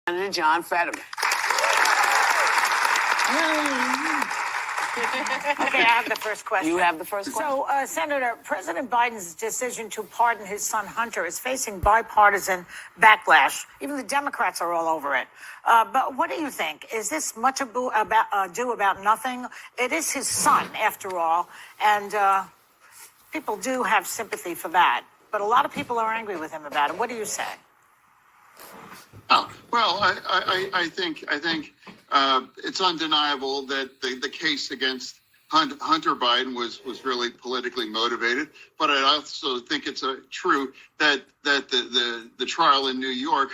Senator John Fetterman. Okay, I have the first question. You have the first question. So, Senator, President Biden's decision to pardon his son Hunter is facing bipartisan backlash. Even the Democrats are all over it. But what do you think? Is this much ado about nothing? It is his son, after all, and people do have sympathy for that. But a lot of people are angry with him about it. What do you say? Oh, well, I think it's undeniable that the case against Hunter Biden was really politically motivated. But I also think it's true that the trial in New York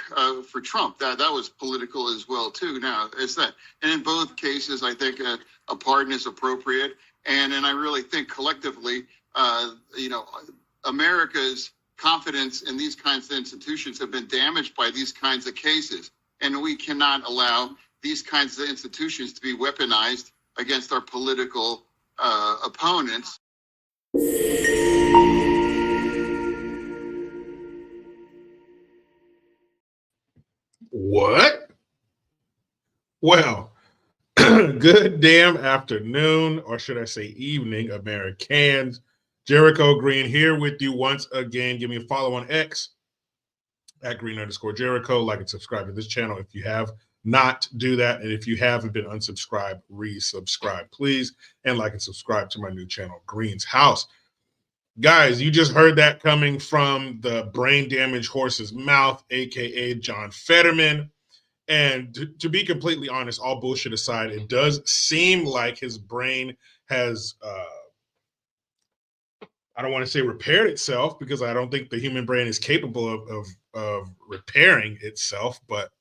for Trump that was political as well too. Now it's that, and in both cases, I think a pardon is appropriate, and I really think collectively, America's confidence in these kinds of institutions have been damaged by these kinds of cases. And we cannot allow these kinds of institutions to be weaponized against our political opponents. What? Well, good damn afternoon, or should I say evening, Americans. Jericho Green here with you once again. Give me a follow on X at @Green_Jericho. Like and subscribe to this channel if you have not, do that. And if you haven't been unsubscribed, resubscribe, please. And like and subscribe to my new channel, Green's House. Guys, you just heard that coming from the brain damaged horse's mouth, aka John Fetterman. And to be completely honest, all bullshit aside, it does seem like his brain has I don't want to say repaired itself, because I don't think the human brain is capable of repairing itself, but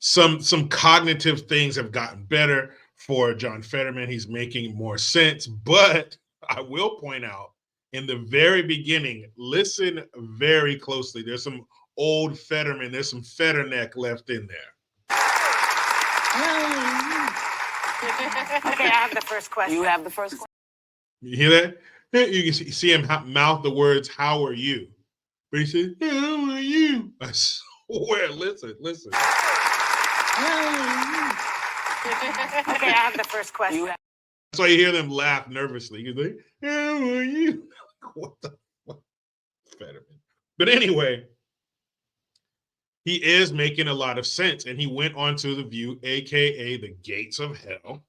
some cognitive things have gotten better for John Fetterman. He's making more sense. But I will point out, in the very beginning, listen very closely. There's some old Fetterman, there's some Fetterneck left in there. Okay, I have the first question. You have the first question. You hear that? You can see him mouth the words, "How are you?" But he says, "How are you?" I swear, listen. Okay, I have the first question. That's why you hear them laugh nervously. You're like, "How are you?" What the fuck? Fetterman. But anyway, he is making a lot of sense. And he went on to The View, aka the gates of hell.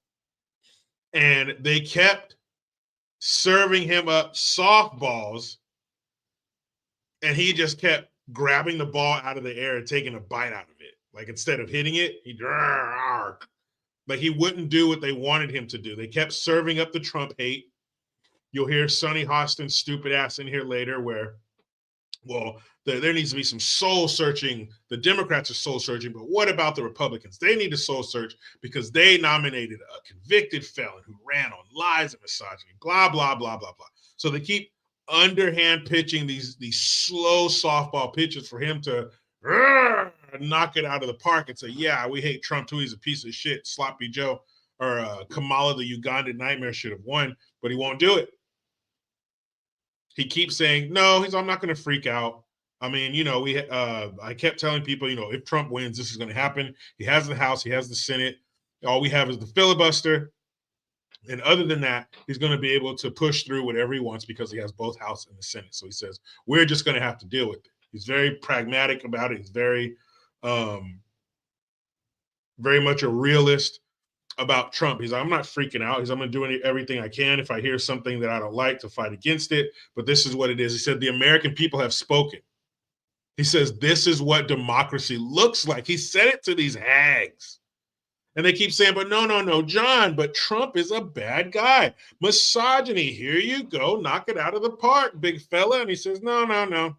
And they kept serving him up softballs, and he just kept grabbing the ball out of the air and taking a bite out of it. Like, instead of hitting it, he wouldn't do what they wanted him to do. They kept serving up the Trump hate. You'll hear Sonny Hostin's stupid ass in here later where, well, there needs to be some soul searching. The Democrats are soul searching, but what about the Republicans? They need to soul search because they nominated a convicted felon who ran on lies and misogyny, blah, blah, blah, blah, blah. So they keep underhand pitching these slow softball pitches for him to knock it out of the park and say, yeah, we hate Trump too. He's a piece of shit. Sloppy Joe or Kamala, the Ugandan nightmare, should have won, but he won't do it. He keeps saying, no, I'm not going to freak out. I mean, I kept telling people, if Trump wins, this is going to happen. He has the House, he has the Senate. All we have is the filibuster. And other than that, he's going to be able to push through whatever he wants because he has both House and the Senate. So he says, we're just going to have to deal with it. He's very pragmatic about it. He's very much a realist about Trump. He's like, I'm not freaking out. I'm going to do everything I can if I hear something that I don't like to fight against it. But this is what it is. He said, the American people have spoken. He says, this is what democracy looks like. He said it to these hags. And they keep saying, but no, John, but Trump is a bad guy. Misogyny, here you go. Knock it out of the park, big fella. And he says, no.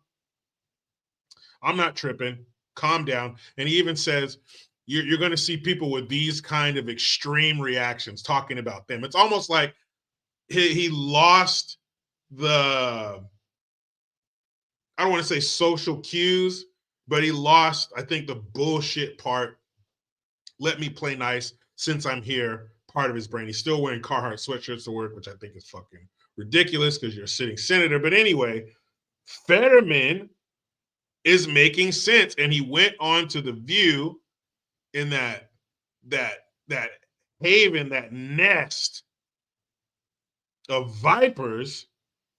I'm not tripping. Calm down. And he even says, you're going to see people with these kind of extreme reactions talking about them. It's almost like he lost the, I don't want to say social cues, but he lost, I think, the bullshit part. Let me play nice since I'm here, part of his brain. He's still wearing Carhartt sweatshirts to work, which I think is fucking ridiculous because you're a sitting senator. But anyway, Fetterman is making sense. And he went on to The View in that haven, that nest of vipers,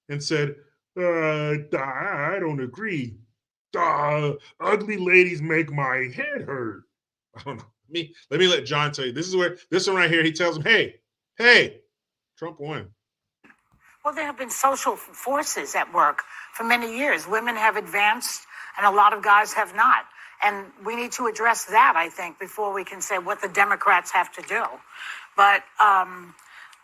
and said, I don't agree. Ugly ladies make my head hurt. I don't know. Let me let John tell you. This one right here, he tells him, hey, Trump won. Well, there have been social forces at work for many years. Women have advanced, and a lot of guys have not. And we need to address that, I think, before we can say what the Democrats have to do. But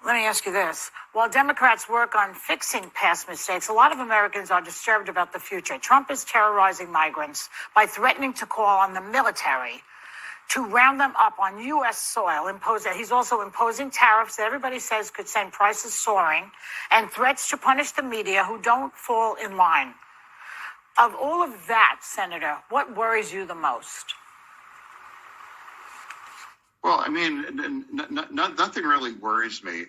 let me ask you this. While Democrats work on fixing past mistakes, a lot of Americans are disturbed about the future. Trump is terrorizing migrants by threatening to call on the military to round them up on U.S. soil. He's also imposing tariffs that everybody says could send prices soaring, and threats to punish the media who don't fall in line. Of all of that, Senator, what worries you the most? Well, I mean, nothing really worries me.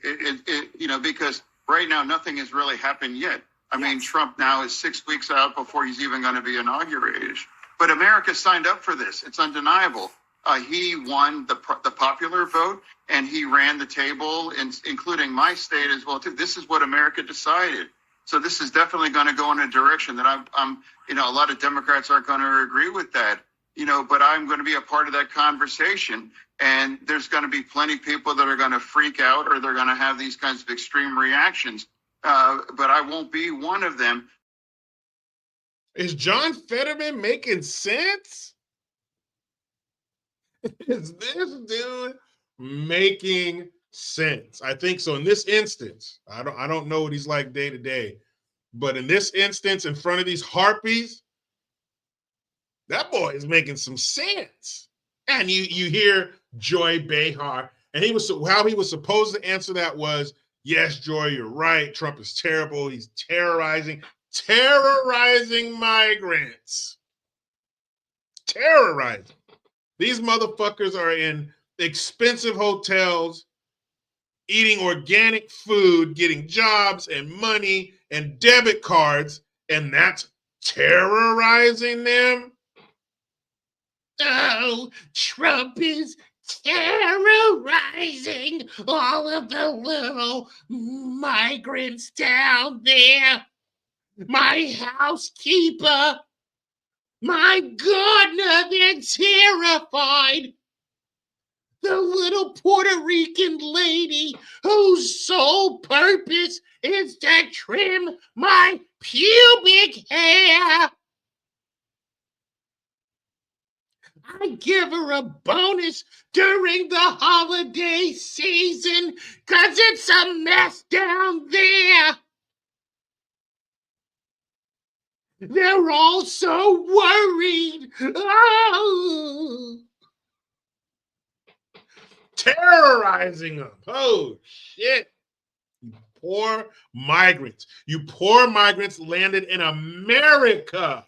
Because right now nothing has really happened yet. I mean, Trump now is 6 weeks out before he's even going to be inaugurated. But America signed up for this. It's undeniable. He won the popular vote, and he ran the table, including my state as well too. This is what America decided. So this is definitely going to go in a direction that I'm a lot of Democrats aren't going to agree with that. But I'm going to be a part of that conversation. And there's going to be plenty of people that are going to freak out, or they're going to have these kinds of extreme reactions. But I won't be one of them. Is John Fetterman making sense? Is this dude making sense? I think so. In this instance, I don't know what he's like day to day, but in this instance, in front of these harpies, that boy is making some sense. And you hear Joy Behar, and how he was supposed to answer that was, yes, Joy, you're right. Trump is terrible. He's terrorizing migrants. Terrorizing. These motherfuckers are in expensive hotels, eating organic food, getting jobs and money and debit cards, and that's terrorizing them? Oh, Trump is terrorizing all of the little migrants down there. My housekeeper. My God, now they're terrified. The little Puerto Rican lady whose sole purpose is to trim my pubic hair. I give her a bonus during the holiday season because it's a mess down there. They're all so worried. Oh. Terrorizing them. Oh, shit. You poor migrants. You poor migrants landed in America,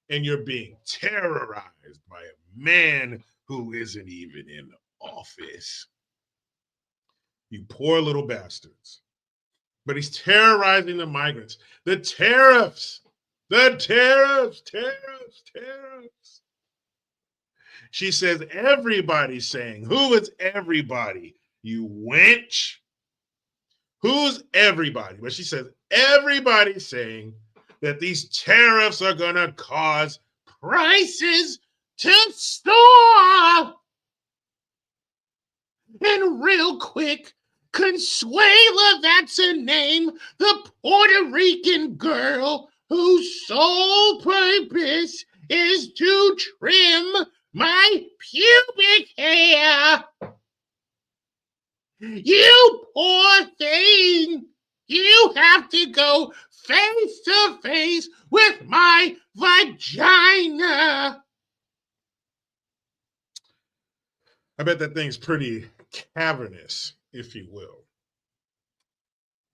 and you're being terrorized by a man who isn't even in office. You poor little bastards. But he's terrorizing the migrants. The tariffs. She says everybody's saying. Who is everybody? You wench. Who's everybody? But she says everybody's saying that these tariffs are going to cause prices to soar. And real quick, Consuela, that's her name, the Puerto Rican girl whose sole purpose is to trim my pubic hair. You poor thing. You have to go face to face with my vagina. I bet that thing's pretty cavernous, if you will.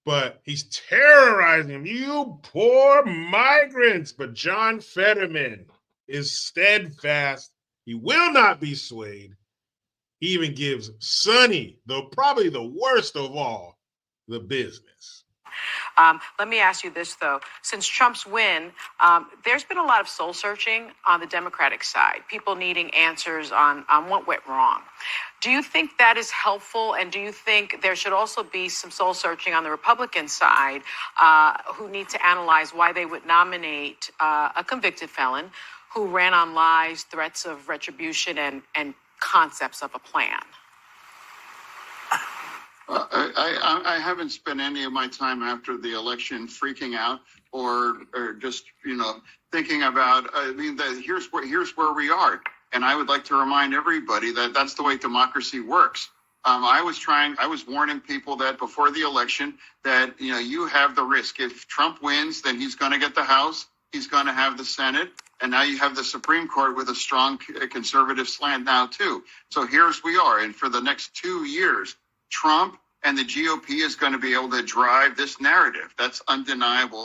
But he's terrorizing them. You poor migrants. But John Fetterman is steadfast. He will not be swayed. He even gives Sonny, though probably the worst of all, the business. Let me ask you this, though. Since Trump's win, there's been a lot of soul searching on the Democratic side, people needing answers on what went wrong. Do you think that is helpful? And do you think there should also be some soul searching on the Republican side who need to analyze why they would nominate a convicted felon who ran on lies, threats of retribution, and concepts of a plan? I haven't spent any of my time after the election freaking out or just thinking about. I mean, here's where we are, and I would like to remind everybody that that's the way democracy works. I was warning people that before the election that you have the risk. If Trump wins, then he's going to get the House, he's going to have the Senate, and now you have the Supreme Court with a strong conservative slant now too. So here's we are, and for the next 2 years, Trump and the GOP is going to be able to drive this narrative. That's undeniable.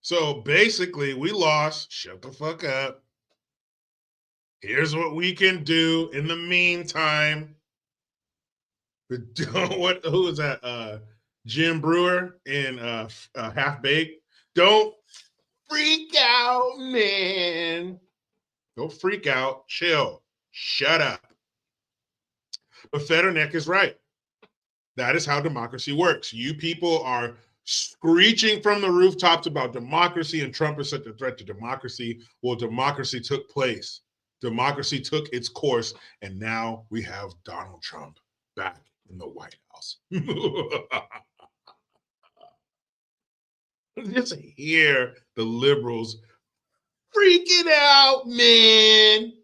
So basically, we lost. Shut the fuck up. Here's what we can do in the meantime. Who is that? Jim Brewer in Half Baked. Don't freak out, man. Don't freak out. Chill. Shut up. But Fetterman is right. That is how democracy works. You people are screeching from the rooftops about democracy, and Trump is such a threat to democracy. Well, democracy took place. Democracy took its course, and now we have Donald Trump back in the White House. Just hear the liberals freaking out, man.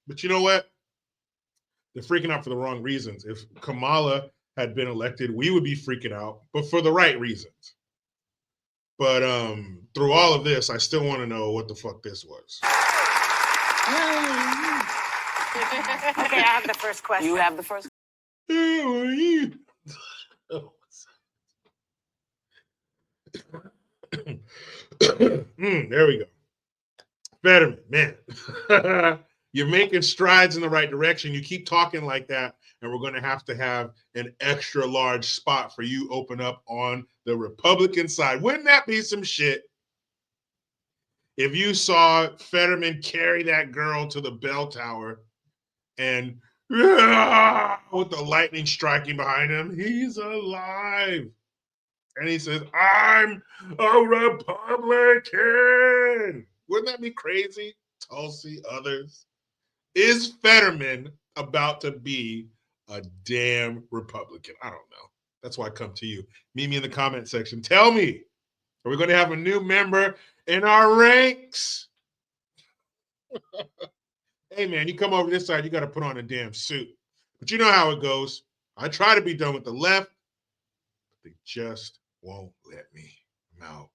But you know what? They're freaking out for the wrong reasons. If Kamala had been elected, we would be freaking out, but for the right reasons. But through all of this, I still want to know what the fuck this was. Okay, I have the first question. You have the first. There we go. Fetterman, man. You're making strides in the right direction. You keep talking like that, and we're going to have an extra large spot for you open up on the Republican side. Wouldn't that be some shit? If you saw Fetterman carry that girl to the bell tower and with the lightning striking behind him, he's alive. And he says, I'm a Republican. Wouldn't that be crazy? Tulsi, others. Is Fetterman about to be a damn Republican? I don't know. That's why I come to you. Meet me in the comment section. Tell me, are we going to have a new member in our ranks? Hey, man, you come over this side, you got to put on a damn suit. But you know how it goes. I try to be done with the left, but they just won't let me. I'm out.